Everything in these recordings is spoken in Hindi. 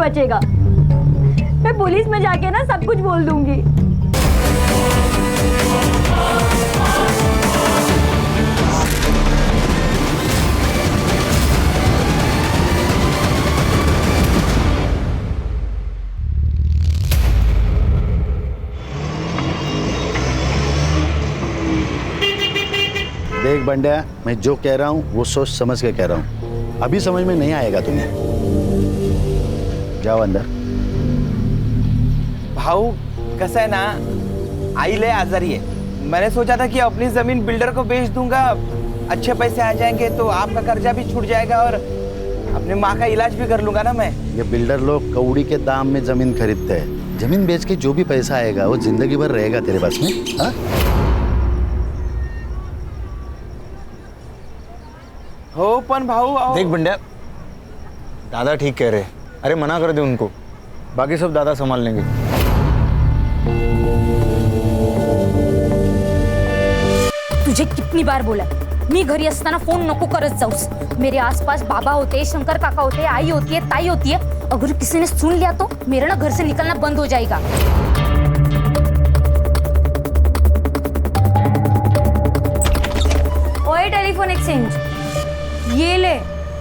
बचेगा। मैं पुलिस में जाके ना सब कुछ बोल दूंगी। देख बंड्या, मैं जो कह रहा हूँ वो सोच समझ के कह रहा हूँ। अभी समझ में नहीं आएगा तुम्हें। जाओ अंदर। भाऊ कसं है ना, आई ले आजारी है। मैंने सोचा था कि अपनी जमीन बिल्डर को बेच दूंगा, अच्छे पैसे आ जाएंगे तो आपका कर्जा भी छूट जाएगा और अपने माँ का इलाज भी कर लूंगा ना मैं। ये बिल्डर लोग कौड़ी के दाम में जमीन खरीदते हैं। जमीन बेच के जो भी पैसा आएगा वो जिंदगी भर रहेगा तेरे पास में। हा? हो पण भाऊ देख बंड्या, दादा ठीक कह रहे। अरे मना कर दे उनको, बाकी सब दादा संभाल लेंगे। तुझे कितनी बार बोला मी घरी असताना फोन नको करत जाऊस। मेरे आसपास बाबा होते, शंकर काका होते, आई होती है, ताई होती है। अगर किसी ने सुन लिया तो मेरा ना घर से निकलना बंद हो जाएगा। ओए टेलीफोन एक्सचेंज, ये ले।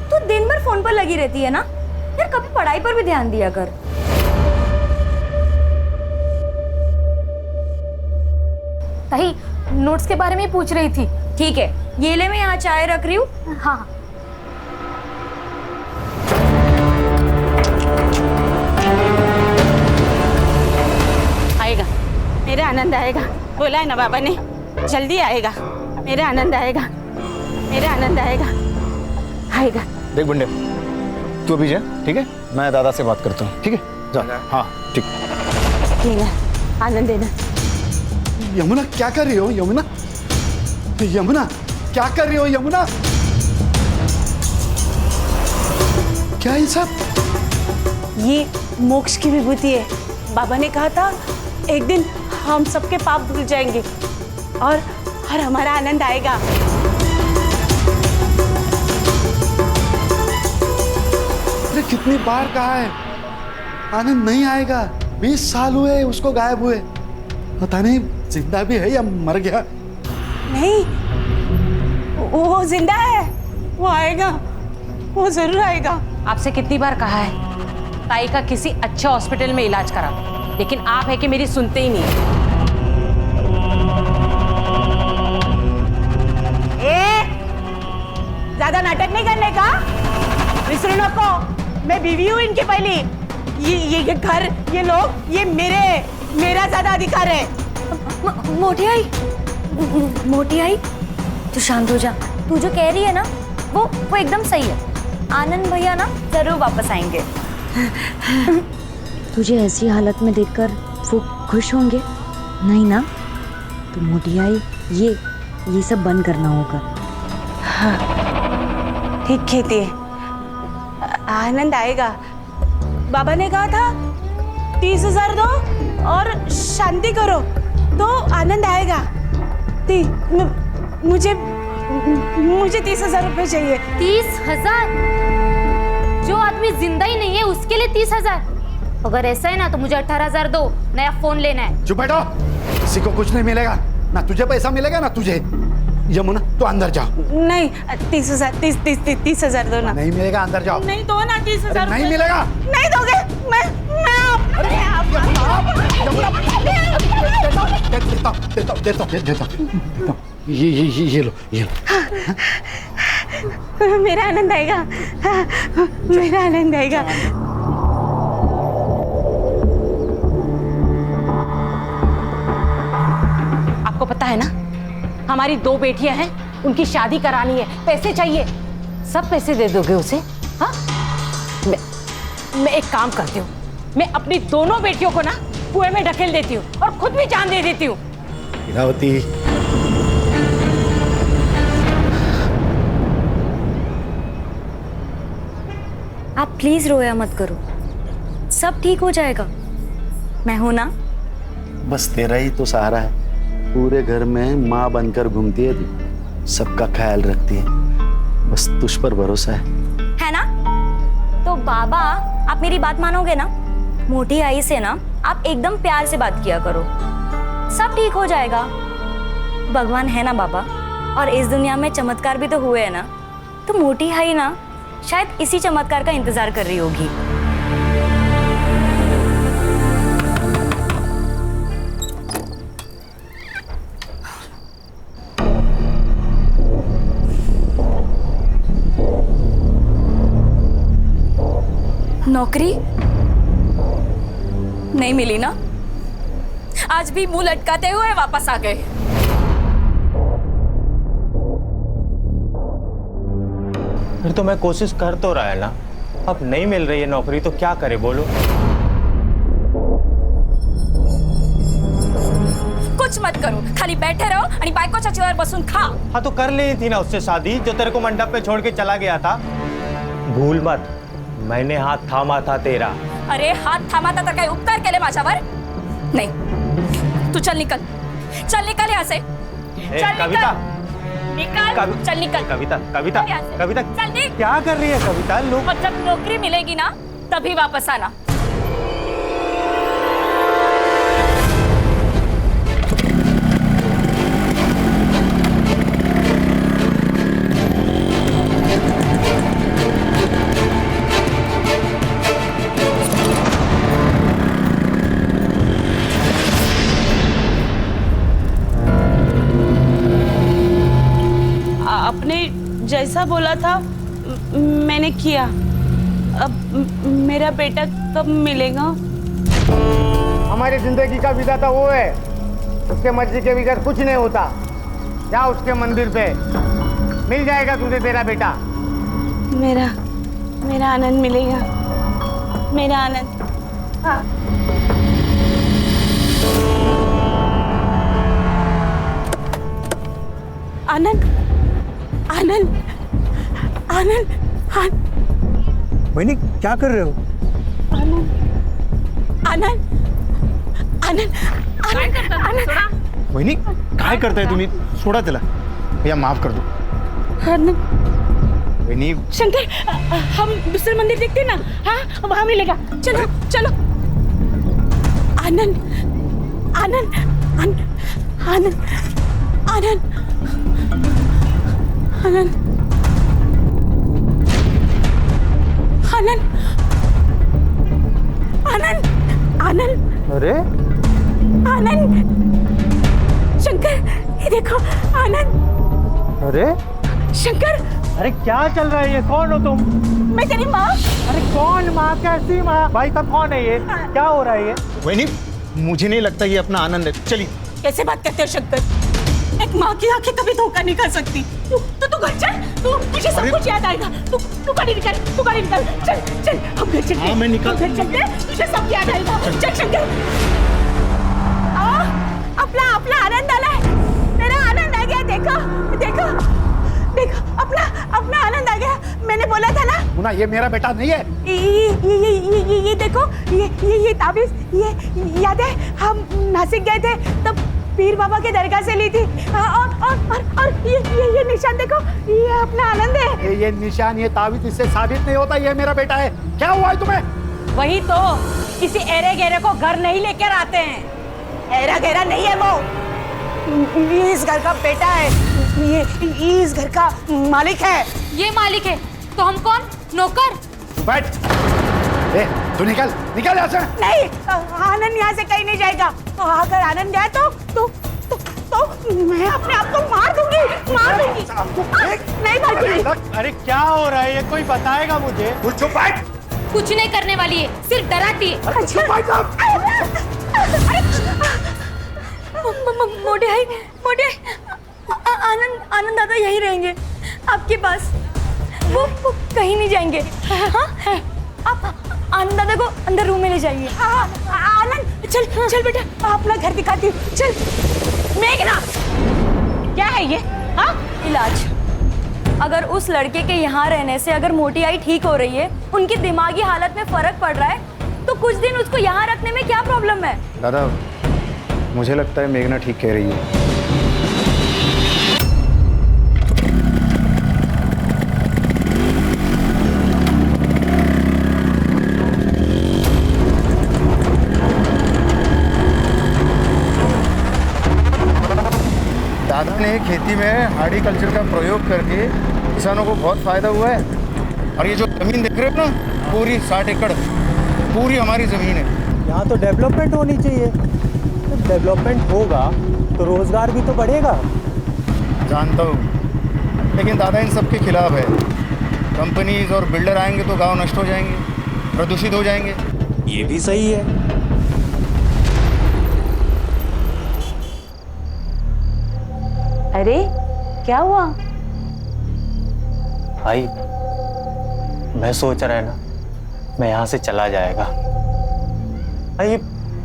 तू दिन भर फोन पर लगी रहती है ना यार, कभी पढ़ाई पर भी ध्यान दिया कर। ताई नोट्स के बारे में पूछ रही थी। ठीक है, ये ले, मैं यहाँ चाय रख रही हूँ। हाँ आएगा, मेरा आनंद आएगा। बोला है ना बाबा ने, जल्दी आएगा। मेरा आनंद आएगा, मेरा आनंद आएगा, आएगा। देख बंड्या, तू अभी जा, ठीक है? मैं दादा से बात करता हूँ, ठीक है? जा। हाँ ठीक। लेना, आनंद देना। यमुना क्या कर रही हो? यमुना, यमुना क्या कर रही हो? यमुना क्या ये सब? ये मोक्ष की विभूति है। बाबा ने कहा था एक दिन हम सबके पाप धुल जाएंगे और हमारा आनंद आएगा। अरे कितनी बार कहा है आनंद नहीं आएगा। 20 साल हुए उसको गायब हुए, पता नहीं जिंदा भी है या मर गया। नहीं, वो जिंदा है, वो आएगा, वो जरूर आएगा। आपसे कितनी बार कहा है ताई का किसी अच्छे हॉस्पिटल में इलाज करा, लेकिन आप है कि मेरी सुनते ही नहीं। ज्यादा नाटक नहीं करने का, विसरू नको। मैं बीवी हूँ इनकी पहली। ये घर, ये लोग, ये मेरा ज्यादा अधिकार है। मोटी आई, मोटी आई, तू शांत हो जा। तू जो कह रही है ना वो एकदम सही है। आनंद भैया ना जरूर वापस आएंगे। तुझे ऐसी हालत में देखकर वो खुश होंगे नहीं ना? तो मोटी आई, ये सब बंद करना होगा। हाँ, ठीक कहती है, आनंद आएगा। बाबा ने कहा था 30,000 दो और शांति करो तो आनंद आएगा। मुझे 30,000 रुपए चाहिए। 30,000? जो आदमी जिंदा ही नहीं है उसके लिए 30,000? अगर ऐसा है ना तो मुझे 18,000 दो, नया फोन लेना है। चुप बैठो, किसी को कुछ नहीं मिलेगा, ना तुझे पैसा मिलेगा ना तुझे। यमुना तो अंदर जाओ। नहीं, 30,000 दो ना। नहीं मिलेगा, अंदर जाओ। नहीं दो ना 30,000। नहीं मिलेगा। नहीं दोगे? मैं देता। ये लो। मेरा आनंद आएगा, मेरा आनंद आएगा। आपको पता है ना, हमारी 2 बेटियां हैं, उनकी शादी करानी है, पैसे चाहिए। सब पैसे दे दोगे उसे? हाँ, मैं एक काम करती हूँ, मैं अपनी दोनों बेटियों को ना कुएं में ढकेल देती हूँ और खुद भी जान दे देती हूँ। इरावती, आप प्लीज रोया मत करो, सब ठीक हो जाएगा। मैं हूं ना। बस तेरा ही तो सहारा है। पूरे घर में माँ बनकर घूमती है तू, सबका ख्याल रखती है, बस तुझ पर भरोसा है ना? तो बाबा, आप मेरी बात मानोगे ना? मोटी आई से ना आप एकदम प्यार से बात किया करो, सब ठीक हो जाएगा। भगवान है ना बाबा, और इस दुनिया में चमत्कार भी तो हुए हैं ना, तो मोटी आई ना शायद इसी चमत्कार का इंतजार कर रही होगी। नौकरी नहीं मिली ना, आज भी मुंह लटकाते हुए वापस आ गए। फिर तो मैं कोशिश कर तो रहा है ना, अब नहीं मिल रही है नौकरी तो क्या करे बोलो। कुछ मत करो, खाली बैठे रहो आणि बायकोच्या चेअर बसून खा। हाँ तो कर ली थी ना उससे शादी, जो तेरे को मंडप पे छोड़ के चला गया था। भूल मत, मैंने हाथ थामा था तेरा। अरे हात थांबा तर काही उपकार केले माझ्यावर? नाही, तू चल निकल, चल निकल यहाँ से। चल कविता, निकल, चल निकल। कविता, कविता, कविता, चल निकल। क्या कर रही है कविता? लोग और जब नौकरी मिलेगी ना तभी वापस आना। आपने जैसा बोला था मैंने किया। अब मेरा बेटा कब मिलेगा? हमारी जिंदगी का विधाता वो है, उसके मर्जी के बगैर कुछ नहीं होता। जा उसके मंदिर पे, मिल जाएगा तुझे तेरा बेटा। मेरा आनंद मिलेगा, मेरा आनंद। हाँ। आनंद, आनंद, आनंद, आनंद। वहीनी क्या कर रहे हो? आनंद, आनंद, आनंद, आनंद, आनंद। वहीनी काय करताय तुम्ही? सोडा त्याला, भैया माफ कर दो। आनंद, वहीनी शंकर, हम दूसरे मंदिर देखते हैं ना? हाँ, वहाँ मिलेगा। चलो, चलो। आनंद, आनंद, आनंद, आनंद, आनंद, आनंद, आनंद, आनंद, आनंद, अरे आनंद, शंकर, ये देखो आनंद। अरे शंकर, अरे क्या चल रहा है ये? कौन हो तुम? मैं तेरी माँ। अरे कौन माँ? कैसी माँ? भाई साहब कौन है ये? क्या हो रहा है ये? वहीनी मुझे नहीं लगता ये अपना आनंद है। चलिए। कैसे बात करते हो शंकर? एक माँ की आंखें कभी धोखा नहीं खा सकती। तू घर चल, तुझे सब कुछ याद आएगा। तू गाड़ी निकाल, तू गाड़ी निकाल। चल, चल, हम घर चलते। हाँ, मैं निकाल। घर चलते, तुझे सब याद आएगा। चल शंकर। अपना आनंद आला है, मेरा आनंद आ गया। देखो, देखो, देखो, अपना आनंद आ गया। मैंने बोला था ना। मुन्ना, ये मेरा बेटा नहीं है। ये देखो, ये ताबीज, ये याद है हम नासिक गए थे तब पीर बाबा के दरगाह से ली थी। और ये निशान देखो, ये अपना आनंद है। ये निशान, ये ताबीज इससे साबित नहीं होता ये मेरा बेटा है। क्या हुआ है तुम्हें? वही तो, किसी एरे गेरे को घर नहीं लेकर आते हैं। एरा गहरा नहीं है वो, ये इस घर का बेटा है। ये इस घर का मालिक है। ये मालिक है तो हम कौन? नौकर? बैठ। तू निकल, निकल यहाँ से। नहीं, आनंद यहाँ से कहीं नहीं जाएगा। अगर आनंद गया तो मैं अपने आप को मार दूंगी। नहीं भाई। अरे क्या हो रहा है ये? कोई बताएगा मुझे? चुप बैठ। कुछ नहीं करने वाली है, सिर्फ डराती है। चुप बैठ साहब। मोटे आई, आनंद दादा यहीं रहेंगे आपके पास, वो कहीं नहीं जाएंगे। हाँ? आप आनंद दादा को अंदर रूम में ले जाइए। आनंद, चल बेटा, अपना घर दिखाती हूँ। चल। मेघना, क्या है ये? हाँ? इलाज। अगर उस लड़के के यहाँ रहने से अगर मोटी आई ठीक हो रही है, उनकी दिमागी हालत में फर्क पड़ रहा है, तो कुछ दिन उसको यहाँ रखने में क्या प्रॉब्लम है? दादा, मुझे लगता है मेघना ठीक कह रही है। अपनी खेती में हार्टिकल्चर का प्रयोग करके किसानों को बहुत फायदा हुआ है। और ये जो जमीन देख रहे हो ना, पूरी 60 एकड़ पूरी हमारी जमीन है। यहाँ तो डेवलपमेंट होनी चाहिए। तो डेवलपमेंट होगा तो रोजगार भी तो बढ़ेगा। जानता हूँ, लेकिन दादा इन सब के खिलाफ है। कंपनीज और बिल्डर आएंगे तो गांव नष्ट हो जाएंगे, प्रदूषित हो जाएंगे। ये भी सही है। अरे क्या हुआ? भाई मैं सोच रहा है ना, मैं यहाँ से चला जाएगा। भाई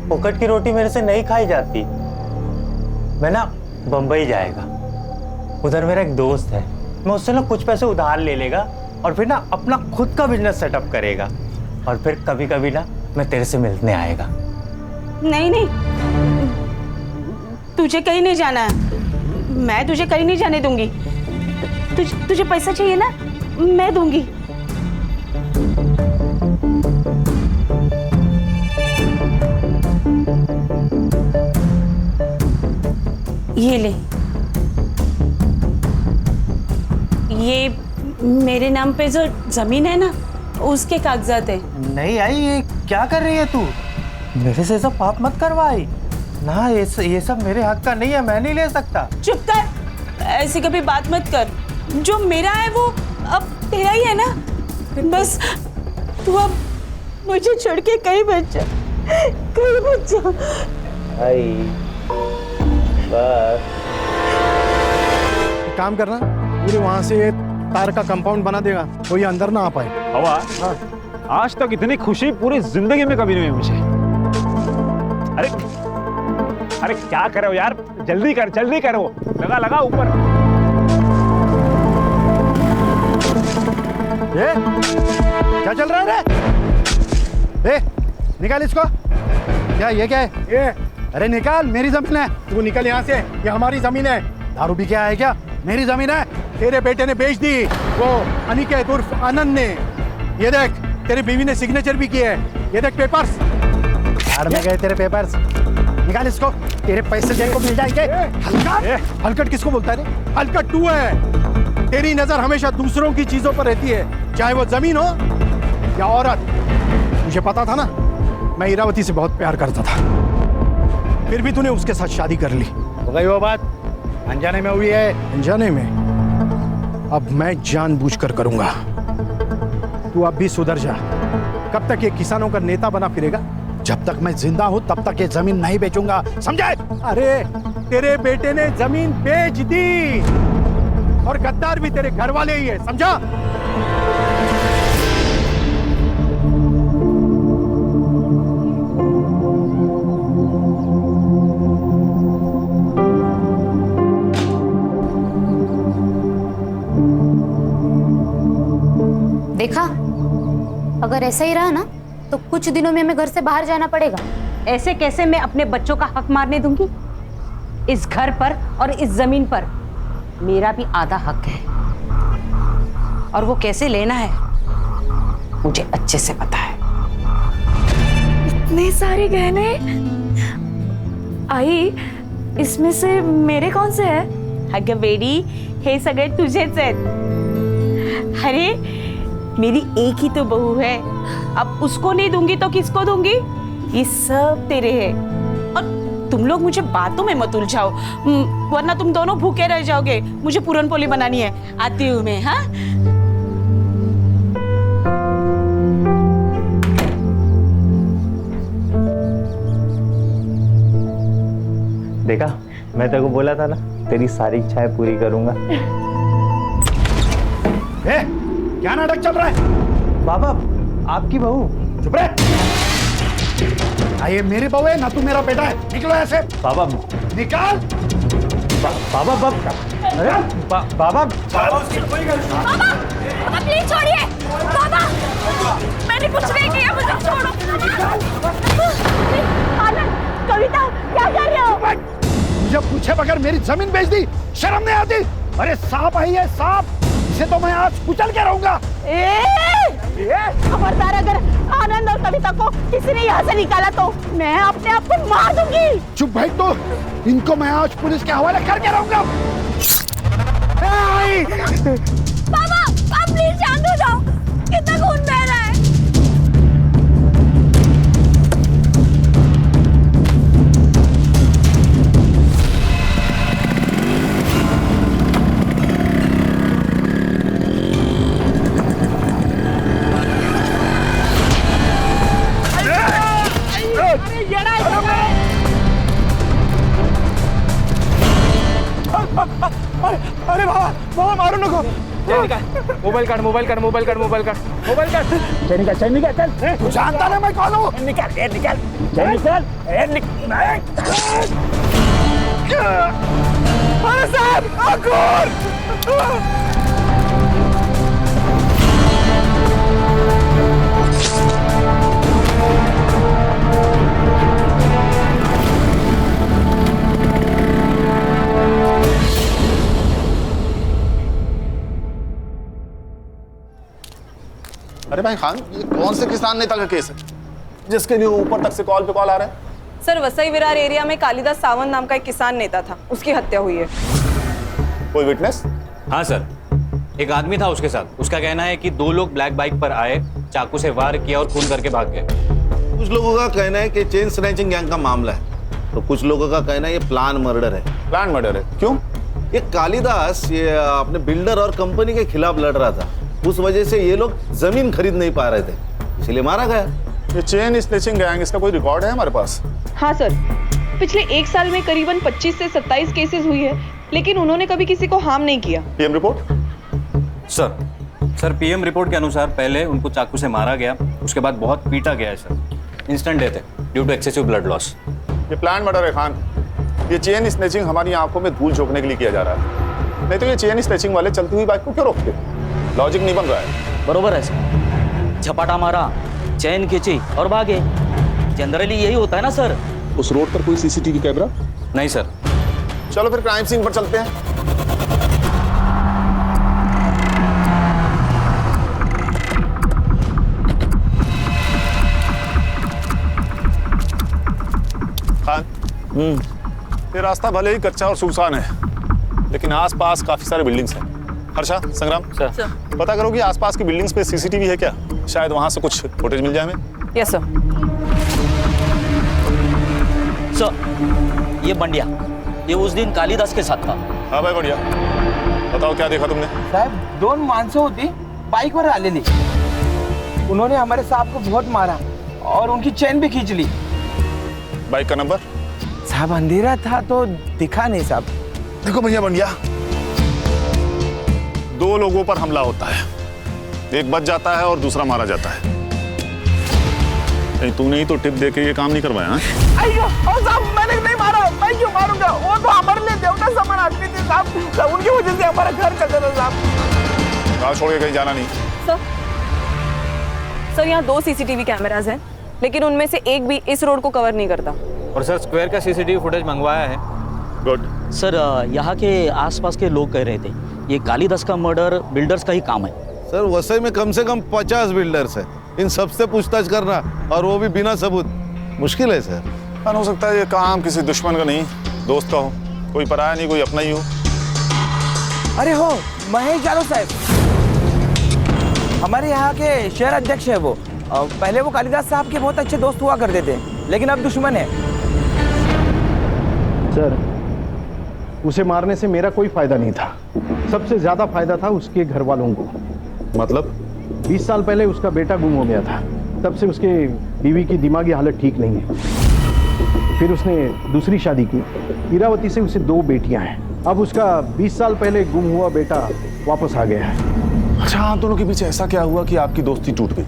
पोकट की रोटी मेरे से नहीं खाई जाती। मैं ना बम्बई जाएगा। उधर मेरा एक दोस्त है, मैं उससे ना कुछ पैसे उधार ले लेगा और फिर ना अपना खुद का बिजनेस सेटअप करेगा। और फिर कभी कभी ना मैं तेरे से मिलने आएगा। नहीं नहीं, तुझे कहीं नहीं जाना है। मैं तुझे कहीं नहीं जाने दूंगी। तुझे पैसा चाहिए ना, मैं दूंगी। ये ले, ये मेरे नाम पे जो जमीन है ना, उसके कागजात है। नहीं आई, ये क्या कर रही है तू? मेरे से सब पाप मत करवाई ना। ये सब मेरे हक का नहीं है, मैं नहीं ले सकता। चुप कर, ऐसी कभी बात मत कर। जो मेरा है वो अब तेरा ही है ना। बस तू अब मुझे छोड़ के कहीं मत जा, कहीं मत जा। आई बस एक काम करना, पूरे वहाँ से ये तार का कंपाउंड बना देगा, कोई अंदर ना आ पाए। हवा, आज तक इतनी खुशी पूरी जिंदगी में कभी नहीं हुई मुझे। अरे क्या कर रहे हो यार? जल्दी करो, लगा ऊपर। ये क्या चल रहा है रे? निकाल इसको। क्या ये क्या है? ये अरे निकाल, मेरी जमीन है। तू निकल यहाँ से, ये हमारी जमीन है। दारू भी क्या है क्या? मेरी जमीन है। तेरे बेटे ने बेच दी, वो अनिकेत उर्फ आनंद ने। ये देख, तेरी बीवी ने सिग्नेचर भी किए है। ये देख पेपर्स। यार में गए तेरे पेपर्स। निकाल इसको, तेरे पैसे जेल को मिल जाएंगे। हलकट? हलकट किसको बोलता है रे? हलकट तू है। तेरी नजर हमेशा दूसरों की चीजों पर रहती है, चाहे वो जमीन हो या औरत। मुझे पता था ना, मैं इरावती से बहुत प्यार करता था, फिर भी तूने उसके साथ शादी कर ली। हो गई वो बात, अनजाने में हुई है। अनजाने में? अब मैं जानबूझकर करूंगा। तू अब भी सुधर जा। कब तक ये किसानों का नेता बना फिरेगा? जब तक मैं जिंदा हूं तब तक ये जमीन नहीं बेचूंगा, समझे? अरे तेरे बेटे ने जमीन बेच दी, और गद्दार भी तेरे घर वाले ही है, समझा? देखा, अगर ऐसा ही रहा ना तो कुछ दिनों में हमें घर से बाहर जाना पड़ेगा। ऐसे कैसे मैं अपने बच्चों का हक मारने दूंगी? इस घर पर और इस जमीन पर मेरा भी आधा हक है, और वो कैसे लेना है मुझे अच्छे से पता है। इतने सारे गहने। आई, इसमें से मेरे कौन से हैं? अगं बेडी, हे सगळे तुझेच आहेत। अरे मेरी एक ही तो बहू है, अब उसको नहीं दूंगी तो किसको दूंगी? ये सब तेरे हैं। और तुम लोग मुझे बातों में मत उलझाओ, वरना तुम दोनों भूखे रह जाओगे। मुझे पूरन पोली बनानी है, आती हूँ मैं। हाँ, देखा, मैं तेरे को बोला था ना, तेरी सारी इच्छाएं पूरी करूंगा। क्या नाटक चल रहा है? बाबा, आपकी बहू। चुप रहे। ये मेरी बहू है ना, तू मेरा बेटा है। निकलो ऐसे। बाबा निकाल। बाबा बाबा प्लीज छोड़िए बाबा, मैंने कुछ नहीं किया, मुझे छोड़ो। आनंद, कविता, क्या कर रहे हो? मुझे पूछे बगैर मेरी जमीन बेच दी, शर्म नहीं आती? अरे सांप है ये, सांप, इसे तो मैं आज कुचल के रहूंगा। खबरदार, अगर आनंद और कविता को किसी ने यहाँ से निकाला तो मैं अपने आप को मार दूंगी। चुप भाई, तो इनको मैं आज पुलिस के हवाले करके रहूंगा। पापा, आप प्लीज शांत हो जाओ, कितना खून बह रहा है। अरे बाबा मारो नको। मोबाइल काट, मोबाइल काट, मोबाइल काट, मोबाइल काट, मोबाइल काट। चल निकल चल। तू जानता ना मैं कौन हूँ? निकल निकल निकल। अरे साहब, अंकुर! अरे भाई खान, ये कौन से किसान नेता का केस है जिसके लिए ऊपर तक से कॉल पे कॉल आ रहा है? सर, वसई विरार एरिया में कालिदास सावंत नाम का एक किसान नेता था, उसकी हत्या हुई है। कोई विटनेस? हाँ सर, एक आदमी था उसके साथ। उसका कहना है कि 2 लोग ब्लैक बाइक पर आए, चाकू से वार किया और खून करके भाग गए। कुछ लोगों का कहना है कि चेन स्नैचिंग गैंग का मामला है, तो कुछ लोगों का कहना है ये प्लान मर्डर है। प्लान मर्डर है? क्यों? ये कालिदास ये अपने बिल्डर और कंपनी के खिलाफ लड़ रहा था, उस वजह से ये लोग जमीन खरीद नहीं पा रहे थे, इसलिए मारा गया। ये चेन स्नैचिंग गैंग, इसका कोई रिकॉर्ड है हमारे पास? हाँ सर, पिछले 1 साल में करीबन 25 से 27 केसेस हुई है, लेकिन उन्होंने कभी किसी को हार्म नहीं किया। PM report? Sir PM report के अनुसार पहले उनको चाकू से मारा गया, उसके बाद बहुत पीटा गया है सर। इंस्टेंट डेथ है due to excessive blood loss. ये प्लान मर्डर है खान। ये चेन स्नैचिंग हमारी आंखों में धूल झोंकने के लिए किया जा रहा है, नहीं तो ये चेन स्नैचिंग वाले चलती हुई बाइक को क्यों रोकते? लॉजिक नहीं बन रहा है। बरोबर है सर, झपाटा मारा, चैन खींची और भागे। जनरली यही होता है ना सर। उस रोड पर कोई सीसीटीवी कैमरा? नहीं सर। चलो फिर क्राइम सीन पर चलते हैं। खान, ये रास्ता भले ही कच्चा और सुनसान है, लेकिन आसपास काफी सारे बिल्डिंग्स हैं। हर्षा, संग्राम, सर पता करो कि आसपास की बिल्डिंग्स पे सीसीटीवी है क्या? शायद वहां से कुछ फुटेज मिल जाए हमें। Yes sir. सर, ये बंडिया, ये उस दिन कालिदास के साथ था। हाँ भाई बढ़िया, बताओ क्या देखा तुमने? साहब, 2 माणसं होती बाइक पर आलेली, उन्होंने हमारे साहब को बहुत मारा और उनकी चेन भी खींच ली। बाइक का नंबर? साहब अंधेरा था तो दिखा नहीं साहब। देखो भैया बंडिया, 2 लोगों पर हमला होता है, एक बच जाता है और दूसरा मारा जाता है। नहीं तूने ही तो टिप दे के ये काम नहीं करवाया? अयो साहब, मैंने नहीं मारा, मैं क्यों मारूंगा? वो तो हमारे लिए देवता समान आदमी थे साहब, उनकी वजह से हमारा घर चलता था साहब। गाँव छोड़ के कहीं जाना नहीं। सर, यहाँ 2 सीसीटीवी कैमरास हैं, लेकिन उनमें से एक भी इस रोड को कवर नहीं करता। और सर स्क्वायर का सीसीटीवी फुटेज मंगवाया है। गुड। सर, यहाँ के आसपास के लोग कह रहे थे ये कालिदास का मर्डर बिल्डर्स का ही काम है। सर, वसई में कम से कम 50 बिल्डर्स है, इन सबसे पूछताछ करना और वो भी बिना सबूत मुश्किल है सर। हो सकता है ये काम किसी दुश्मन का नहीं, दोस्त का हो, कोई पराया नहीं, कोई अपना ही हो। अरे हो, महेश यादव साहब, हमारे यहाँ के शहर अध्यक्ष है वो। पहले वो कालिदास साहब के बहुत अच्छे दोस्त हुआ करते थे, लेकिन अब दुश्मन है। सर, उसे मारने से मेरा कोई फायदा नहीं था, सबसे ज्यादा फायदा था उसके घर वालों को। मतलब? 20 साल पहले उसका बेटा गुम हो गया था, तब से उसके बीवी की दिमागी हालत ठीक नहीं है। फिर उसने दूसरी शादी की, इरावती से उसे 2 बेटियां हैं। अब उसका 20 साल पहले गुम हुआ बेटा वापस आ गया है। अच्छा, आप दोनों के बीच ऐसा क्या हुआ कि आपकी दोस्ती टूट गई?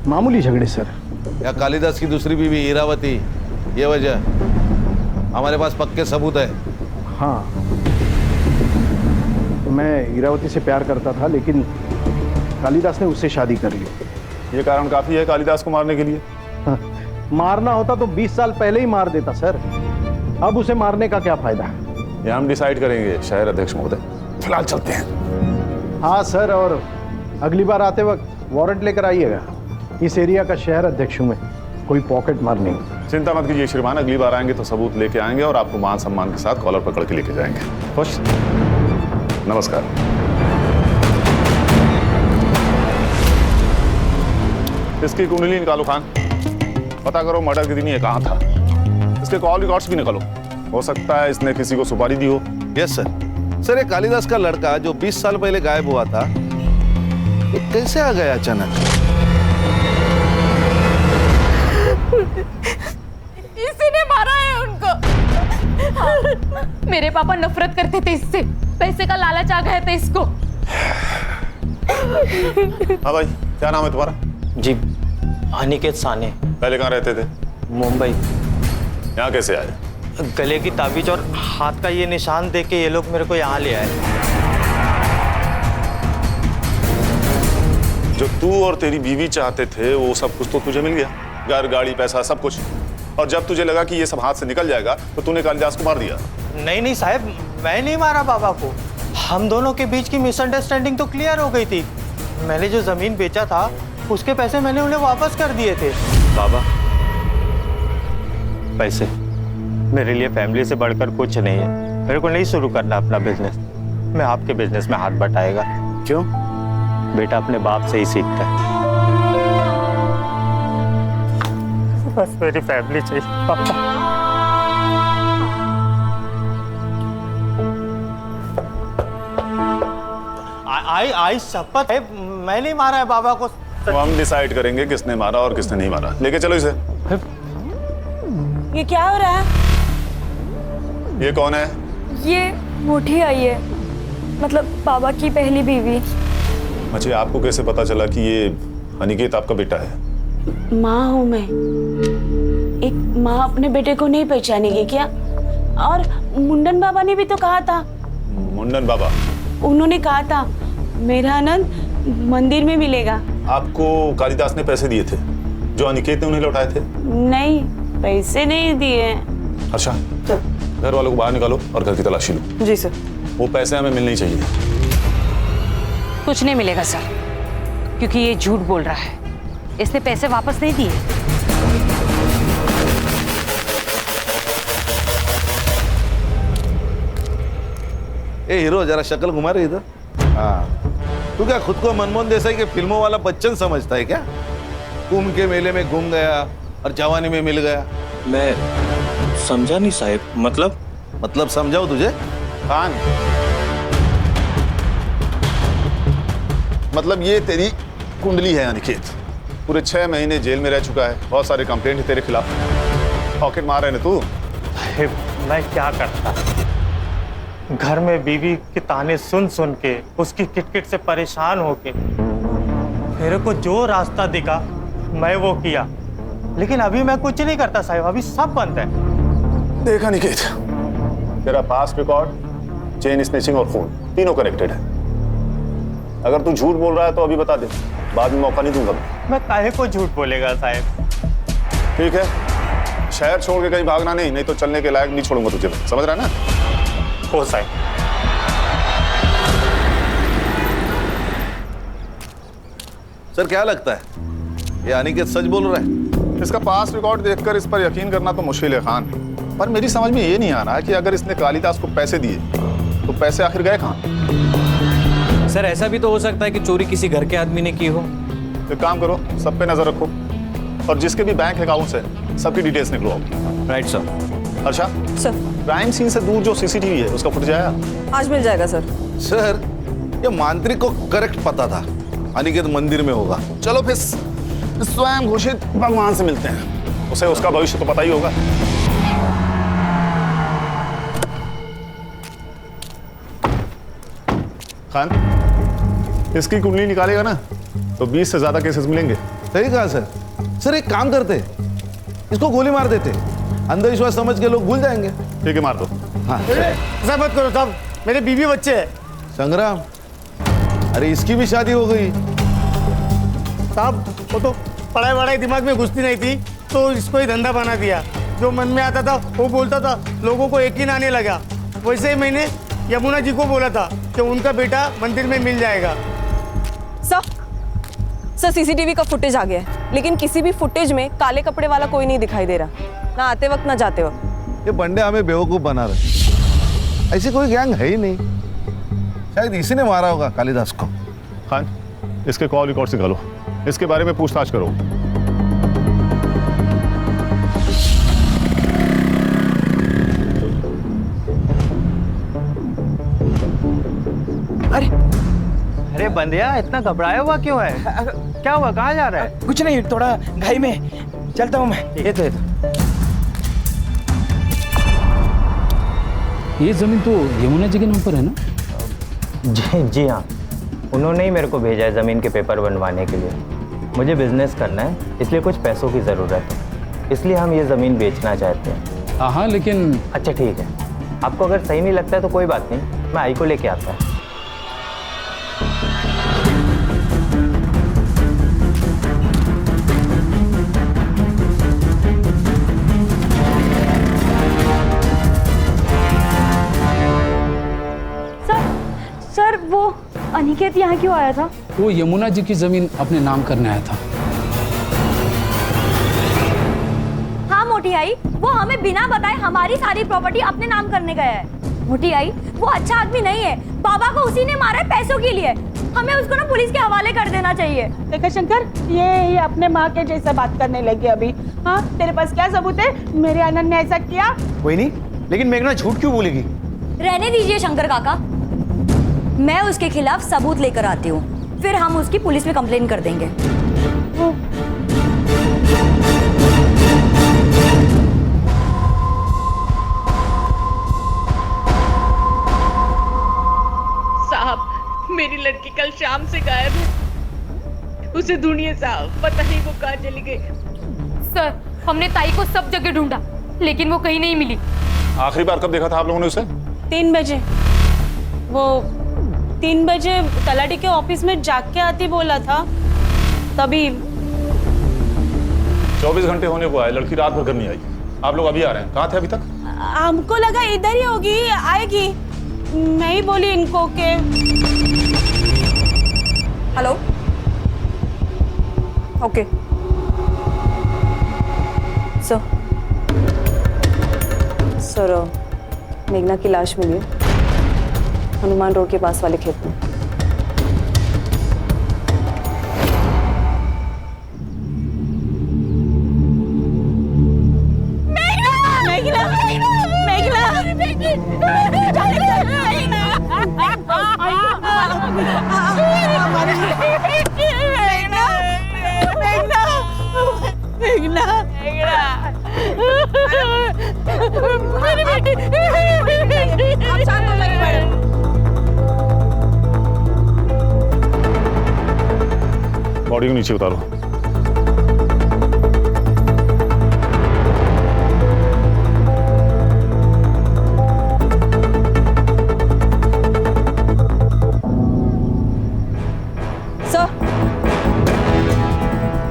मामूली झगड़े सर। या कालिदास की दूसरी बीवी इरावती, ये वजह? हमारे पास पक्के सबूत है। हाँ, मैं इरावती से प्यार करता था, लेकिन कालिदास ने उससे शादी कर ली। ये कारण काफी है कालिदास को मारने के लिए? हाँ, मारना होता तो 20 साल पहले ही मार देता सर, अब उसे मारने का क्या फायदा? ये हम डिसाइड करेंगे शहर अध्यक्ष महोदय, फिलहाल चलते हैं। हाँ सर, और अगली बार आते वक्त वारंट लेकर आइएगा। इस एरिया का शहर अध्यक्ष हूँ मैं, कोई पॉकेट मार नहीं। चिंता मत कीजिए श्रीमान, अगली बार आएंगे तो सबूत लेके आएंगे और आपको मान सम्मान के साथ कॉलर पकड़ के लेके जाएंगे। खुश? नमस्कार। इसकी कुंडली निकालो खान, पता करो मर्डर के दिन ये कहाँ था। इसके कॉल रिकॉर्ड्स भी निकालो, हो सकता है इसने किसी को सुपारी दी हो। Yes sir. सर ये कालिदास का लड़का जो 20 साल पहले गायब हुआ था, ये कैसे आ गया अचानक? इसी ने मारा है उनको। हाँ, मेरे पापा नफरत करते थे इससे, पैसे का लालच आ गया था इसको। हाँ भाई, क्या नाम है तुम्हारा? जी अनिकेत साने। पहले कहाँ रहते थे? मुंबई। यहाँ कैसे आए? गले की ताबीज और हाथ का ये निशान देख के ये लोग मेरे को यहाँ ले आए। जो तू और तेरी बीवी चाहते थे वो सब कुछ तो तुझे मिल गया, घर गाड़ी पैसा सब कुछ। और जब तुझे लगा कि ये सब हाथ से निकल जाएगा तो तूने कालिदास को मार दिया। नहीं नहीं साहब, मैं नहीं मारा बाबा को। हम दोनों के बीच की मिसअंडरस्टैंडिंग तो क्लियर हो गई थी। मैंने जो जमीन बेचा था उसके पैसे मैंने उन्हें वापस कर दिए थे। बाबा, पैसे मेरे लिए फैमिली से बढ़कर कुछ नहीं है। मेरे को नहीं शुरू करना अपना बिजनेस, मैं आपके बिजनेस में हाथ बटाएगा। क्यों? बेटा अपने बाप से ही सीखता है। बस मेरी फैमिली चाहिए पापा। आई शपथ है, मैं नहीं मारा है बाबा को। तो हम डिसाइड करेंगे किसने मारा और किसने नहीं मारा। लेके चलो इसे। ये क्या हो रहा है? ये कौन है? ये मोटी आई है, मतलब बाबा की पहली बीवी। अच्छा, आपको कैसे पता चला कि ये अनिकेत आपका बेटा है? माँ हूँ मैं। एक माँ अपने बेटे को नहीं पहचानेगी क्या? और मुंडन बाबा ने भी तो कहा था। मुंडन बाबा? उन्होंने कहा था मेरा आनंद मंदिर में मिलेगा। आपको कालिदास ने पैसे दिए थे जो अनिकेत ने उन्हें लौटाए थे? नहीं, पैसे नहीं दिए। अच्छा, घर वालों को बाहर निकालो और घर की तलाशी लो। जी सर। वो पैसे हमें मिलने ही चाहिए। कुछ नहीं मिलेगा सर, क्योंकि ये झूठ बोल रहा है। इसने पैसे वापस नहीं दिए। ए हीरो, जरा शक्ल घुमा रही इधर। हाँ, तू क्या खुद को मनमोहन देसाई के फिल्मों वाला बच्चन समझता है क्या? कुंभ के मेले में घूम गया और जवानी में मिल गया। मैं समझा नहीं साहब। मतलब समझाओ तुझे? खान, मतलब ये तेरी कुंडली है अनिकेत। पूरे 6 महीने जेल में रह चुका है, बहुत सारे कंप्लेंट है तेरे खिलाफ। पॉकेट मार रहे ना तू। मैं क्या करता? घर में बीवी के ताने सुन सुन के, उसकी किटकिट से परेशान होके मेरे को जो रास्ता दिखा मैं वो किया। लेकिन अभी मैं कुछ नहीं करता साहब, अभी सब बंद है। देखा अनिकेत, तेरा पास रिकॉर्ड, चेन स्नेचिंग और खून तीनों कनेक्टेड है। अगर तू झूठ बोल रहा है तो अभी बता दे, बाद में मौका नहीं दूंगा। मैं काहे को झूठ बोलेगा साहब? ठीक है, शहर छोड़ के कहीं भागना नहीं तो चलने के लायक नहीं छोड़ूंगा तुझे, समझ रहा है ना? हो साहब। सर क्या लगता है, ये अनिकेत सच बोल रहा है? इसका पास रिकॉर्ड देखकर इस पर यकीन करना तो मुश्किल है खान, पर मेरी समझ में ये नहीं आ रहा कि अगर इसने कालिदास को पैसे दिए तो पैसे आखिर गए कहाँ? सर ऐसा भी तो हो सकता है कि चोरी किसी घर के आदमी ने की हो। एक काम करो, सब पे नजर रखो और जिसके भी बैंक अकाउंट्स है सबकी डिटेल्स निकलवाओ। Right sir. अच्छा सर, क्राइम सीन से दूर जो सीसीटीवी है उसका फुटेज आया? आज मिल जाएगा सर। सर ये मांत्रिक को करेक्ट पता था अनिकेत मंदिर में होगा। चलो फिर स्वयं घोषित भगवान से मिलते हैं, उसे उसका भविष्य तो पता ही होगा। खान, इसकी कुंडली निकालेगा ना तो 20 से ज्यादा केसेस मिलेंगे। सही कहा सर। सर एक काम करते, इसको गोली मार देते, अंधविश्वास समझ के लोग भूल जाएंगे। ठीक है, मार दो। हाँ ऐसा मत करो साहब, मेरे बीवी बच्चे हैं। संग्राम, अरे इसकी भी शादी हो गई। साहब वो तो पढ़ाई वढ़ाई दिमाग में घुसती नहीं थी तो इसको ही धंधा बना दिया। जो मन में आता था वो बोलता था, लोगों को यकीन आने लगा। वैसे ही मैंने यमुना जी को बोला था कि उनका बेटा मंदिर में मिल जाएगा। सर, सर सीसीटीवी का फुटेज आ गया है, लेकिन किसी भी फुटेज में काले कपड़े वाला कोई नहीं दिखाई दे रहा, ना आते वक्त ना जाते वक्त। ये बंडे हमें बेवकूफ बना रहे। ऐसी कोई गैंग है ही नहीं, शायद इसी ने मारा होगा कालिदास को। खान, इसके कॉल रिकॉर्ड निकालो, इसके बारे में पूछताछ करो। अरे बंदिया, इतना घबराया हुआ क्यों है? क्या हुआ, कहाँ जा रहा है? कुछ नहीं, थोड़ा घाई में चलता हूँ मैं। ये तो ये जमीन तो यमुना जी के नाम पर है ना? जी हाँ, उन्होंने ही मेरे को भेजा है ज़मीन के पेपर बनवाने के लिए। मुझे बिजनेस करना है, इसलिए कुछ पैसों की ज़रूरत है, इसलिए हम ये ज़मीन बेचना चाहते हैं। हाँ, लेकिन अच्छा ठीक है, आपको अगर सही नहीं लगता है तो कोई बात नहीं, मैं आई को लेके आता हूँ। सर वो अनिकेत यहाँ क्यों आया था? वो यमुना जी की जमीन अपने नाम करने आया था। हाँ मोटी आई, वो हमें बिना बताए हमारी सारी प्रॉपर्टी अपने नाम करने गया है। मोटी आई, वो अच्छा आदमी नहीं है, बाबा को उसी ने मारा है पैसों के लिए। हमें उसको ना पुलिस के हवाले कर देना चाहिए। देखा शंकर, ये अपने माँ के जैसे बात करने लगी अभी। हाँ, तेरे पास क्या सबूत है मेरे आनंद ने ऐसा किया? कोई नहीं, लेकिन मेघना झूठ क्यों बोलेगी? रहने दीजिए शंकर काका, मैं उसके खिलाफ सबूत लेकर आती हूँ, फिर हम उसकी पुलिस में कंप्लेन कर देंगे। साहब, मेरी लड़की कल शाम से गायब है, उसे ढूंढिए साहब, पता नहीं वो कहाँ चली गई। सर, हमने ताई को सब जगह ढूंढा, लेकिन वो कहीं नहीं मिली। आखिरी बार कब देखा था आप लोगों ने उसे? 3 बजे। वो 3 बजे तलाटी के ऑफिस में जाग के आती बोला था, तभी। 24 घंटे होने को आए, लड़की रात भर घर नहीं आई। आप लोग अभी आ रहे हैं, कहाँ थे अभी तक? हमको लगा इधर ही होगी, आएगी। मैं ही बोली इनको के। हेलो, ओके सर, मेघना की लाश मिली है हनुमान रोड के पास वाले खेत में। बॉडी को नीचे उतारो।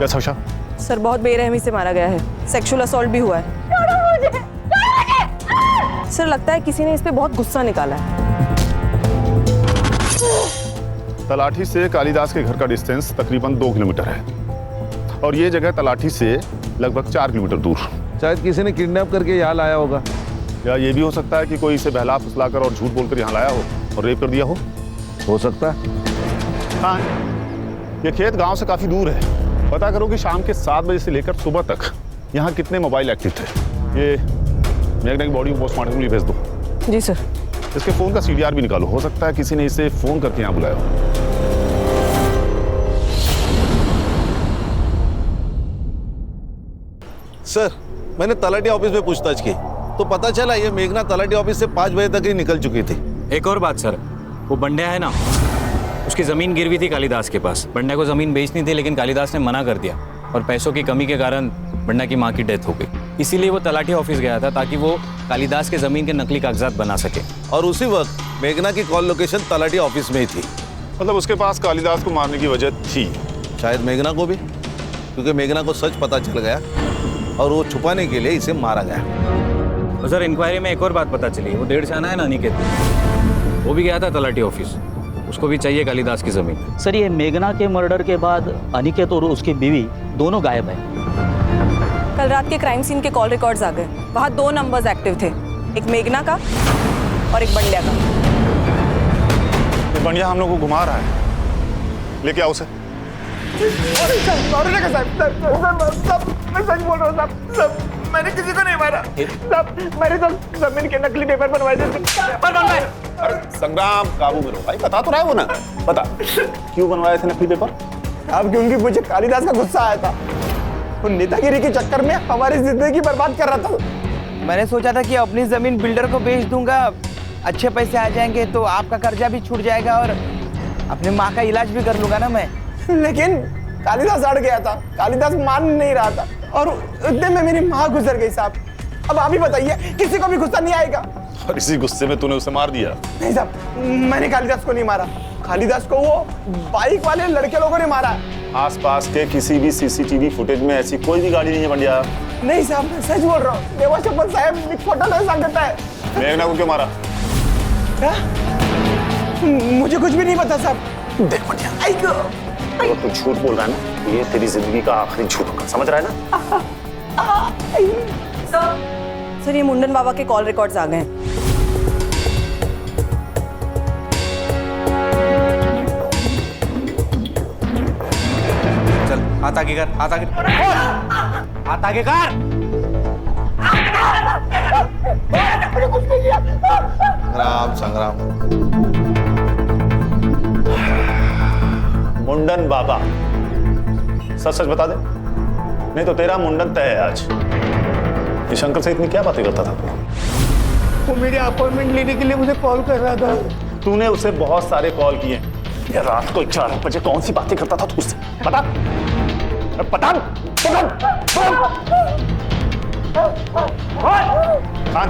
सर, सर बहुत बेरहमी से मारा गया है, सेक्सुअल असॉल्ट भी हुआ है। सर लगता है किसी ने इस पे बहुत गुस्सा निकाला है। तलाठी से कालिदास के घर का डिस्टेंस तकरीबन 2 किलोमीटर है और ये जगह तलाठी से लगभग 4 किलोमीटर दूर। शायद किसी ने किडनैप करके यहाँ लाया होगा, या ये भी हो सकता है कि कोई इसे बहला फुसलाकर और झूठ बोलकर यहाँ लाया हो और रेप कर दिया हो सकता है। हाँ, ये खेत गांव से काफी दूर है। पता करो कि शाम के 7 बजे से लेकर सुबह तक यहाँ कितने मोबाइल एक्टिव थे। ये मेघना की बॉडी को पोस्टमार्टम के लिए भेज दो। जी सर। इसके फोन का CDR भी निकालो, हो सकता है किसी ने इसे फोन करके यहाँ बुलाया हो। सर, मैंने तलाटी ऑफिस में पूछताछ की तो पता चला ये मेघना तलाटी ऑफिस से 5 बजे तक ही निकल चुकी थी। एक और बात सर, वो बंड्या है ना, उसकी जमीन गिरवी थी कालिदास के पास। बंड्या को जमीन बेचनी थी, लेकिन कालिदास ने मना कर दिया और पैसों की कमी के कारण बंड्या की माँ की डेथ हो गई। इसीलिए वो तलाटी ऑफिस गया था ताकि वो कालिदास के जमीन के नकली कागजात बना सके। और उसी वक्त मेघना की कॉल लोकेशन तलाटी ऑफिस में ही थी। मतलब उसके पास कालिदास को मारने की वजह थी। शायद मेघना को भी, क्योंकि मेघना को सच पता चल गया और वो छुपाने के लिए इसे मारा गया। और सर इंक्वायरी में एक और बात पता चली, वो 1.5 जाना है ना अनिकेत, वो भी गया था तलाटी ऑफिस। उसको भी चाहिए कालिदास की जमीन। सर ये मेघना के मर्डर के बाद अनिकेत और उसकी बीवी दोनों गायब है। कल रात के क्राइम सीन के कॉल रिकॉर्ड्स आ गए। वहाँ 2 नंबर्स एक्टिव थे, एक मेघना का और एक बंड्या का। ये बंडिया हम लोग को घुमा रहा है, लेके आओ उसे। मैं सच बोल रहा हूँ साहब, मैंने किसी को नहीं मारा साहब, मैंने तो जमीन के नकली पेपर बनवाए थे। संग्राम काबू में रहो भाई, बता तो रहा है वो ना, बता क्यों बनवाए थे नकली पेपर? अब क्योंकि मुझे कालिदास का गुस्सा आया था, वो नेतागिरी के चक्कर में हमारी जिंदगी बर्बाद कर रहा था। मैंने सोचा था कि अपनी जमीन बिल्डर को बेच दूंगा, अच्छे पैसे आ जाएंगे तो आपका कर्जा भी छूट जाएगा और अपने माँ का इलाज भी कर लूंगा ना मैं। लेकिन कालिदास अड़ गया था, कालिदास मान नहीं रहा था और उतने में मेरी माँ गुजर गई साहब। अब आप ही बताइए, किसी को भी गुस्सा नहीं आएगा? और इसी गुस्से में तूने उसे मार दिया? नहीं साहब, मैंने कालिदास को नहीं मारा, कालिदास को वो बाइक वाले लड़के लोगों ने मारा। आसपास के किसी भी सीसीटीवी फुटेज में ऐसी कोई भी गाड़ी नहीं है बंडिया। नहीं साहब, मैं सच बोल रहा हूँ, देवा शपथ साहब एक फोटो नहीं सांगता है। मेघना को क्यों मारा? क्या? मुझे कुछ भी नहीं पता साहब। देख बंडिया, अगर तू झूठ बोल रहा है ना, ये तेरी जिंदगी का आखिरी झूठ होगा, समझ रहा है ना? सर ये मुंडन बाबा के कॉल रिकॉर्ड्स आ गए हैं। चल हाथ आगे कर, हाथ आगे, हाथ आगे कर। संग्राम संग्राम। मुंडन बाबा, सच सच बता दे, नहीं तो तेरा मुंडन तय है आज। ये शंकर से इतनी क्या बातें करता था तू? वो मेरे अपॉइंटमेंट लेने के लिए मुझे कॉल कर रहा था। तूने उसे बहुत सारे कॉल किए, ये रात को 4 बजे कौन सी बातें करता था तू उससे? बता बता खान,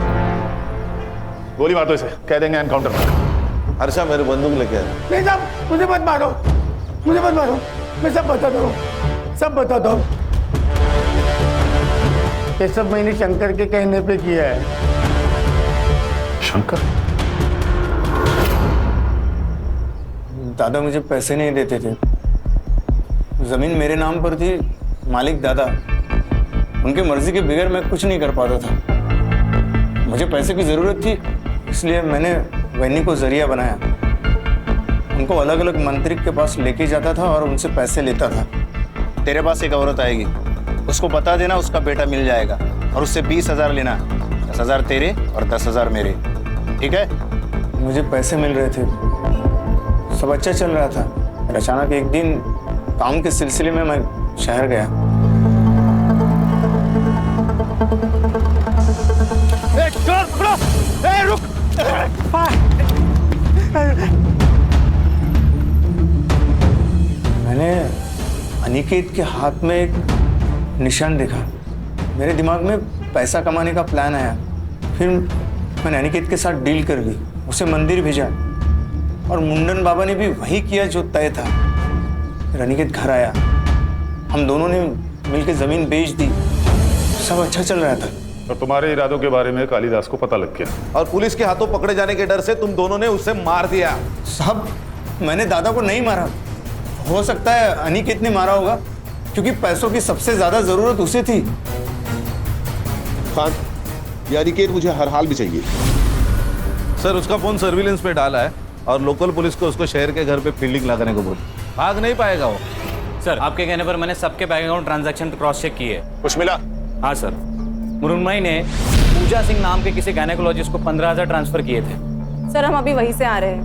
गोली मार दो इसे, कह देंगे एनकाउंटर। हर्षा मेरे बंदूक लेके आया। नहीं साहब, मुझे मत मारो, मुझे मत मारो, मैं सब बताता हूँ, सब बताता हूँ। ये सब मैंने शंकर के कहने पे किया है। शंकर? दादा मुझे पैसे नहीं देते थे, जमीन मेरे नाम पर थी, मालिक दादा, उनकी मर्जी के बगैर मैं कुछ नहीं कर पाता था। मुझे पैसे की जरूरत थी, इसलिए मैंने वैनी को जरिया बनाया। उनको अलग अलग मंत्री के पास लेके जाता था और उनसे पैसे लेता था। तेरे पास एक औरत आएगी, उसको बता देना उसका बेटा मिल जाएगा और उससे 20,000 लेना, 10,000 तेरे और 10,000 मेरे, ठीक है? मुझे पैसे मिल रहे थे, सब अच्छा चल रहा था। और अचानक एक दिन काम के सिलसिले में मैं शहर गया। रुक, मैंने अनिकेत के हाथ में एक निशान देखा। मेरे दिमाग में पैसा कमाने का प्लान आया। फिर मैंने अनिकेत के साथ डील कर ली, उसे मंदिर भेजा और मुंडन बाबा ने भी वही किया जो तय था। फिर अनिकेत घर आया, हम दोनों ने मिलकर जमीन बेच दी, सब अच्छा चल रहा था। और तुम्हारे इरादों के बारे में कालिदास को पता लग गया और पुलिस के हाथों पकड़े जाने के डर से तुम दोनों ने उसे मार दिया। साहब मैंने दादा को नहीं मारा, हो सकता है अनिकेत ने मारा होगा, क्योंकि पैसों की सबसे ज्यादा जरूरत उसे थी। खान, ये अनिकेत मुझे हर हाल में चाहिए। सर उसका फोन सर्विलेंस पे डाला है और लोकल पुलिस को उसको शहर के घर पे फील्डिंग लगाने को बोल। भाग नहीं पाएगा वो। सर आपके कहने पर मैंने सबके bank account transaction cross check किए। कुछ मिला? हाँ सर, मुरुन्मई ने पूजा सिंह नाम के किसी गायनेकोलॉजिस्ट को 15,000 ट्रांसफर किए थे। सर हम अभी वहीं से आ रहे हैं,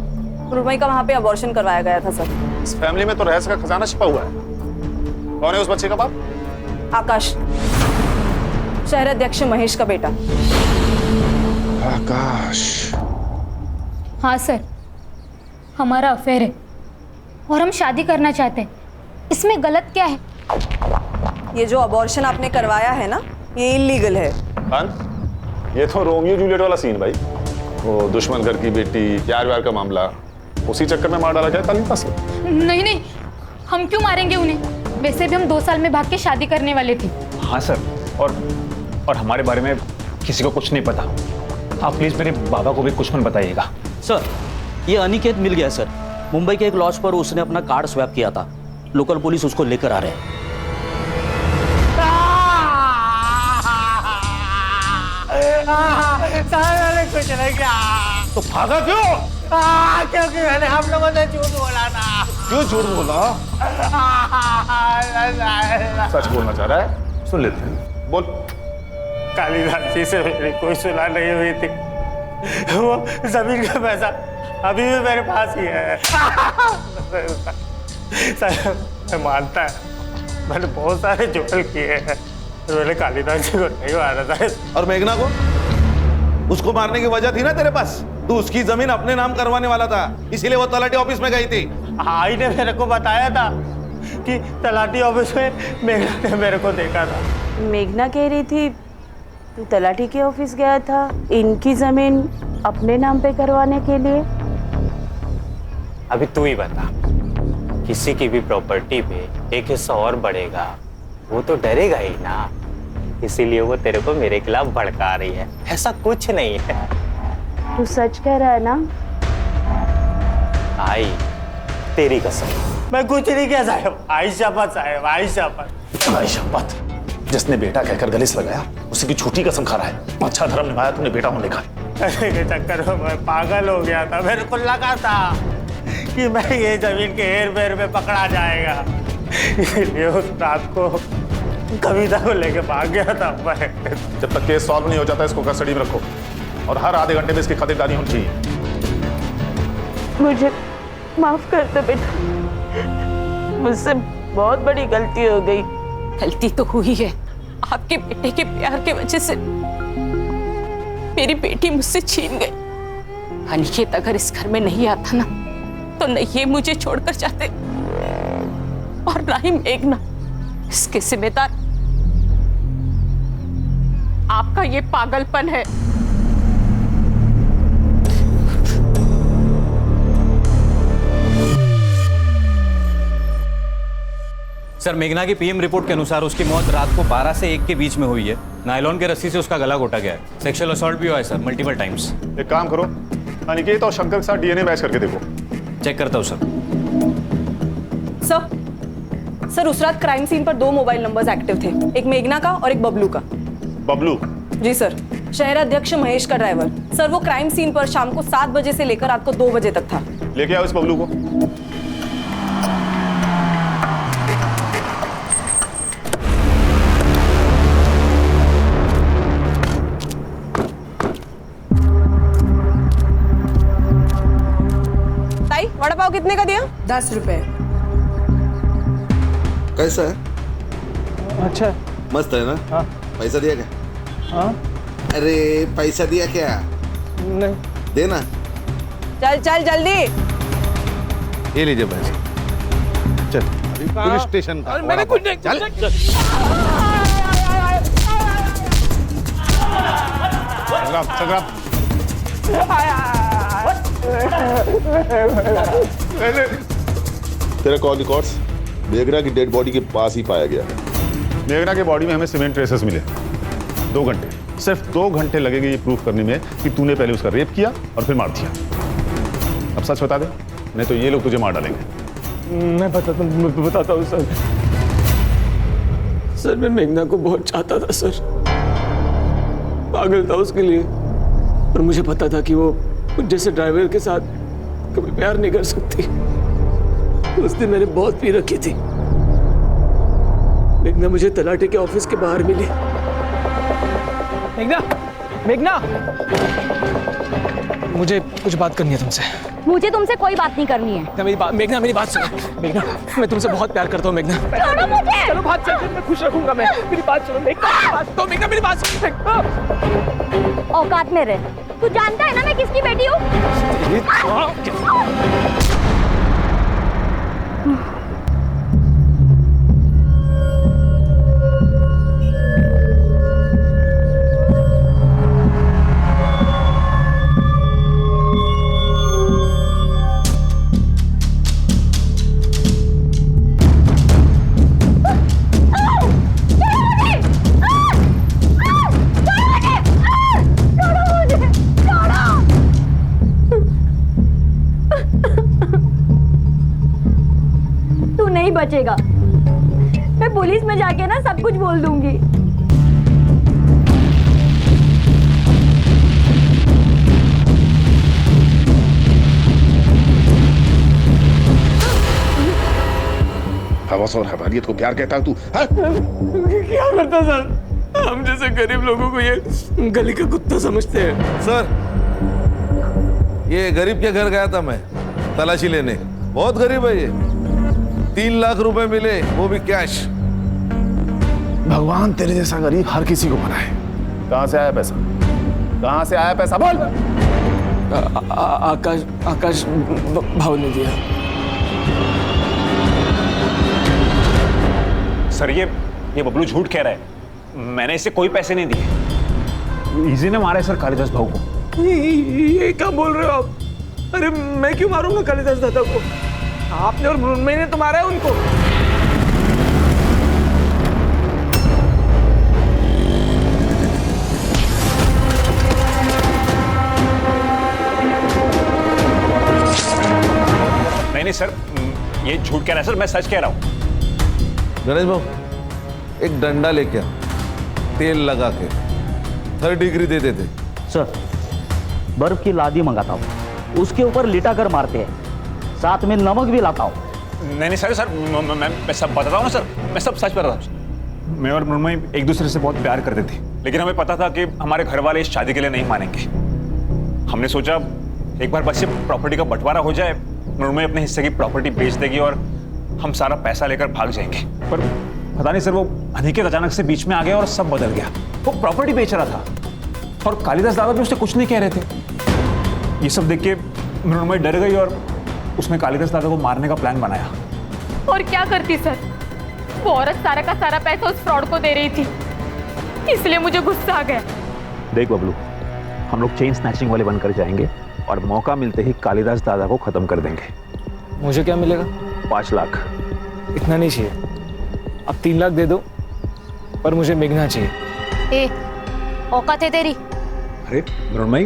मुरुन्मई का वहाँ पे अबॉर्शन करवाया गया था सर। इस फैमिली में तो रहस्य का खजाना छिपा हुआ है। कौन है उस बच्चे का बाप? आकाश, शहर अध्यक्ष महेश का बेटा। आकाश? हाँ सर, हमारा अफेयर है और हम शादी करना चाहते हैं, इसमें गलत क्या है? ये जो अबॉर्शन आपने करवाया है ना, ये इलीगल है। खान, ये तो रोमियो जूलियट वाला सीन भाई। वो दुश्मन घर की बेटी, प्यार व्यार का मामला, उसी चक्कर में मार डाला क्या कालिदास को? नहीं नहीं, हम क्यों मारेंगे उन्हें? वैसे भी हम 2 साल में भाग के शादी करने वाले थे। हाँ सर, और हमारे बारे में किसी को कुछ नहीं पता। आप प्लीज मेरे बाबा को भी कुछ मत बताइएगा। सर ये अनिकेत मिल गया सर, मुंबई के एक लॉज पर उसने अपना कार्ड स्वैप किया था। लोकल पुलिस उसको लेकर आ रहे हैं। कुछ नहीं किया। तो भागा क्यों? क्योंकि मैंने हम लोगों ने झूठ बोला था। क्यों झूठ बोला? सच बोलना चाह रहा है? सुन लेते हैं, बोल। कालीदास जी से मेरी कोई सुलह नहीं हुई थी। वो जमीन का पैसा अभी भी मेरे पास ही है। सर, मैं मानता है मैंने बहुत सारे जुगल किए हैं, मैंने कालीदास जी को नहीं मारा था। और मेघना को? उसको मारने की वजह थी ना तेरे पास। तू उसकी जमीन अपने नाम करवाने वाला था, इसीलिए वो तलाटी ऑफिस में गई थी। आई ने मेरे को बताया था कि तलाटी ऑफिस में मेघना ने मेरे को देखा था। मेघना कह रही थी तू तलाटी के ऑफिस गया था इनकी जमीन अपने नाम पे करवाने के लिए। अभी तू ही बता, किसी की भी प्रॉपर्टी पे एक हिस्सा और बढ़ेगा, वो तो डरेगा ही ना। इसीलिए वो तेरे को मेरे खिलाफ भड़का रही है। ऐसा कुछ नहीं है। तू सच कह रहा है ना? आई तेरी कसम, मैं कुछ नहीं किया साहब। आई शपथ साहब, आई शपथ। आई शपथ। जिसने बेटा कहकर गले से लगाया उसी की झूठी कसम खा रहा है। अच्छा धर्म निभाया तूने बेटा होने का। अरे के चक्कर में मैं पागल हो गया था। मेरे को लगा था कि मैं ये जमीन के हेर फेर में पकड़ा जाएगा, इसलिए उस रात को कविता को लेके भाग गया था मैं। जब तक केस सॉल्व नहीं हो जाता इसको कस्टडी में रखो और हर आधे घंटे में इसकी खातिरदारी होनी चाहिए। मुझे माफ कर दो बेटा, मुझसे बहुत बड़ी गलती हो गई। गलती तो हुई है। आपके बेटे के प्यार के वजह से मेरी बेटी मुझसे छीन गई। अनिकेत अगर इस घर में नहीं आता ना, तो न ये मुझे छोड़कर जाते और ना ही मेघना। इसके जिम्मेदार आपका ये पागलपन है। सर, मेघना की पीएम रिपोर्ट के अनुसार उसकी मौत रात को 12 से 1 के बीच में हुई है। नायलॉन के रस्सी से उसका गला घोटा गया है। सेक्सुअल असॉल्ट भी हुआ है सर, मल्टीपल टाइम्स। एक काम करो, अनिकेत और शंकर के साथ डीएनए मैच करके देखो। चेक करता हूँ सर। सर उस रात क्राइम सीन पर 2 मोबाइल नंबर्स एक्टिव थे, एक मेघना का और एक बबलू का। बबलू? जी सर, शहर अध्यक्ष महेश का ड्राइवर। सर वो क्राइम सीन पर शाम को 7 बजे से लेकर रात को 2 बजे तक था। लेके आओ इस बबलू को। ताई, वड़ा पाव कितने का दिया? 10 रुपए। कैसा है? अच्छा, मस्त है ना? हाँ। पैसा दिया क्या? हाँ? अरे पैसा दिया क्या? नहीं। देना। चल चल जल्दी। ये लीजिए पैसा। चल अभी पुलिस स्टेशन का। मैंने कुछ नहीं। चल संग्राम, तेरा कॉल रिकॉर्ड्स मेघना की डेड बॉडी के पास ही पाया गया है। मेघना के बॉडी में हमें सीमेंट ट्रेसेस मिले। 2 घंटे, सिर्फ 2 घंटे लगेंगे ये प्रूफ करने में कि तूने पहले उसका रेप किया और फिर मार दिया। अब सच बता दे, नहीं तो ये लोग तुझे मार डालेंगे। मैं बताता हूँ सर। सर मैं मेघना को बहुत चाहता था सर, पागल था उसके लिए। और मुझे पता था कि वो जैसे ड्राइवर के साथ कभी प्यार नहीं कर सकती। उस दिन मैंने बहुत पी रखी थी। मेघना मुझे तलाटे के ऑफिस के बाहर मिली। मेघना, मेघना, मुझे कुछ बात करनी है तुमसे। मुझे तुमसे कोई बात नहीं करनी है। मेघना मेरी बात सुनो। मेघना, मैं तुमसे बहुत प्यार करता हूँ मेघना। छोड़ो मुझे। चलो बात चल, मैं खुश रखूंगा। मैं मेरी बात सुनो मेघना। तो मेघना मेरी बात सुनो। औकात में रह। तू जानता है ना मैं किसकी बेटी हूँ? बचेगा। मैं पुलिस में जाके ना सब कुछ बोल दूंगी। हवस और हवानियत को प्यार कहता है तू? क्या करता सर, हम जैसे गरीब लोगों को ये गली का कुत्ता समझते हैं। सर, ये गरीब के घर गया था मैं तलाशी लेने। बहुत गरीब है ये। 3 लाख रुपए मिले, वो भी कैश। भगवान तेरे जैसा गरीब हर किसी को बनाए। कहां से आया पैसा? कहां से आया पैसा बोल? आकाश भाव ने दिया। सर ये बबलू झूठ कह रहा है, मैंने इसे कोई पैसे नहीं दिए। इजी ने मारा है सर कालिदास भाऊ को। ये क्या बोल रहे हो आप? अरे मैं क्यों मारूंगा कालिदास दादा को? आपने और मृण्मयी ने तो मारा है उनको। नहीं सर, ये झूठ कह रहा है सर, मैं सच कह रहा हूँ। गणेश भाऊ, एक डंडा लेके आ, तेल लगा के 3rd डिग्री दे देते। सर, बर्फ की लादी मंगाता हूँ, उसके ऊपर लिटा कर मारते हैं, साथ में नमक भी लाता हूँ। नहीं सर, मैं सब बताता हूँ ना सर, मैं सब सच बताता हूँ। मैं और मृण्मयी एक दूसरे से बहुत प्यार करते थे, लेकिन हमें पता था कि हमारे घर वाले इस शादी के लिए नहीं मानेंगे। हमने सोचा एक बार बस ये प्रॉपर्टी का बंटवारा हो जाए, मृण्मयी अपने हिस्से की प्रॉपर्टी बेच देगी और हम सारा पैसा लेकर भाग जाएंगे। पर पता नहीं सर, वो अनिकेत अचानक से बीच में आ गया और सब बदल गया। वो प्रॉपर्टी बेच रहा था और कालिदास दादा भी उससे कुछ नहीं कह रहे थे। ये सब देख के मृण्मयी डर गई और उसने कालिदास दादा को मारने का प्लान बनाया। और क्या करती सर, वो औरत सारा का सारा पैसा उस फ्रॉड को दे रही थी, इसलिए मुझे गुस्सा आ गया। देख बबलू, हम लोग चेन स्नैचिंग वाले बनकर जाएंगे और मौका मिलते ही कालिदास दादा को खत्म कर देंगे। मुझे क्या मिलेगा? 5 लाख। इतना नहीं चाहिए, अब 3 लाख दे दो, पर मुझे मेघना चाहिए। ए, औकात है तेरी? अरे मृण्मयी,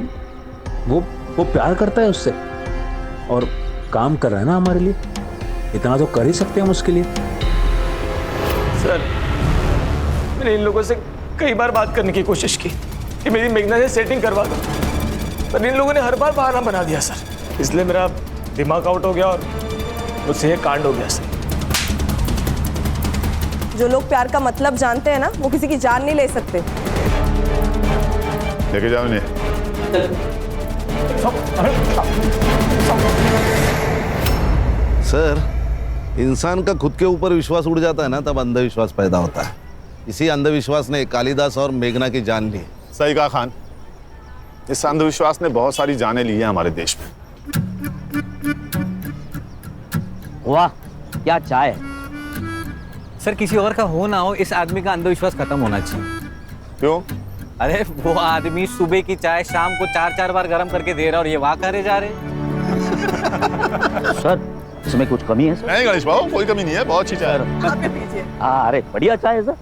वो प्यार करता है उससे और काम कर रहा है ना हमारे लिए, इतना तो कर ही सकते हैं हम उसके लिए। सर, मैंने इन लोगों से कई बार बात करने की कोशिश की कि मेरी मेघना से सेटिंग करवा दो, पर इन लोगों ने हर बार बहाना बना दिया सर, इसलिए मेरा दिमाग आउट हो गया और मुझसे ये कांड हो गया सर। जो लोग प्यार का मतलब जानते हैं ना, वो किसी की जान नहीं ले सकते। लेके जाओ इन्हें। सर, इंसान का खुद के ऊपर विश्वास उड़ जाता है ना, तब अंधविश्वास पैदा होता है। इसी अंधविश्वास ने कालिदास और मेघना की जान ली। सही कहा खान, इस अंधविश्वास ने बहुत सारी जानें ली हैं हमारे देश में। वाह, क्या चाय। सर, किसी और का हो ना हो, इस आदमी का अंधविश्वास खत्म होना चाहिए। क्यों? अरे वो आदमी सुबह की चाय शाम को 4-4 बार गर्म करके दे रहा और ये वाह करे जा रहे। सर, इसमें कुछ कमी है सर? नहीं गणेश भाऊ, कोई कमी नहीं है, बहुत अच्छी चाय है। अरे बढ़िया चाय है सर।